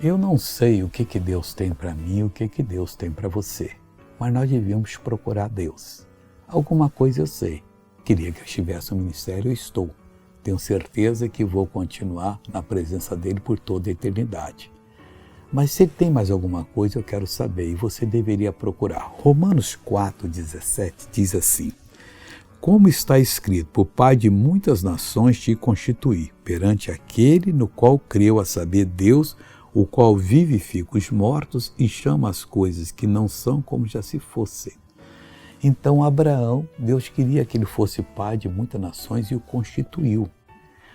Eu não sei o que Deus tem para mim e o que Deus tem para você, mas nós devíamos procurar Deus. Alguma coisa eu sei. Queria que eu estivesse no ministério, eu estou. Tenho certeza que vou continuar na presença dele por toda a eternidade. Mas se ele tem mais alguma coisa, eu quero saber, e você deveria procurar. Romanos 4,17 diz assim: como está escrito, por Pai de muitas nações te constituí, perante aquele no qual creu, a saber, Deus, o qual vivifica os mortos e chama as coisas que não são como já se fossem. Então Abraão, Deus queria que ele fosse pai de muitas nações e o constituiu.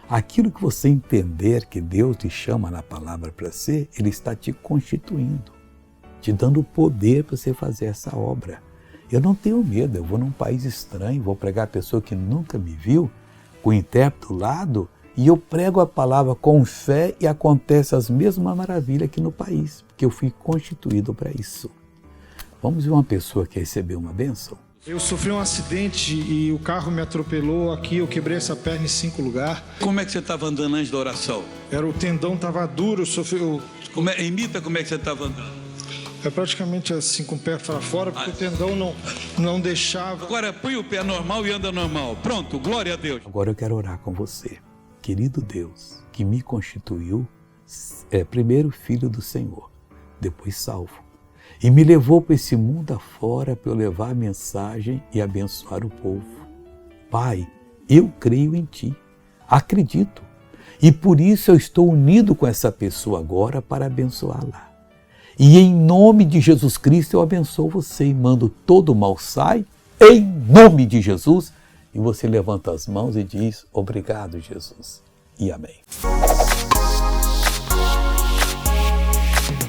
Aquilo que você entender que Deus te chama na palavra para ser, Ele está te constituindo, te dando o poder para você fazer essa obra. Eu não tenho medo, eu vou num país estranho, vou pregar a pessoa que nunca me viu, com o intérprete do lado, e eu prego a palavra com fé e acontece as mesmas maravilhas aqui no país, porque eu fui constituído para isso. Vamos ver uma pessoa que recebeu uma bênção? Eu sofri um acidente e o carro me atropelou aqui, eu quebrei essa perna em 5 lugares. Como é que você estava andando antes da oração? O tendão estava duro, Imita como é que você estava andando. É praticamente assim, com o pé para fora, porque o tendão não deixava. Agora põe o pé normal e anda normal. Pronto, glória a Deus. Agora eu quero orar com você. Querido Deus, que me constituiu, primeiro filho do Senhor, depois salvo. E me levou para esse mundo afora para eu levar a mensagem e abençoar o povo. Pai, eu creio em Ti, acredito. E por isso eu estou unido com essa pessoa agora para abençoá-la. E em nome de Jesus Cristo eu abençoo você e mando todo o mal sai, em nome de Jesus. E você levanta as mãos e diz, obrigado, Jesus. E amém.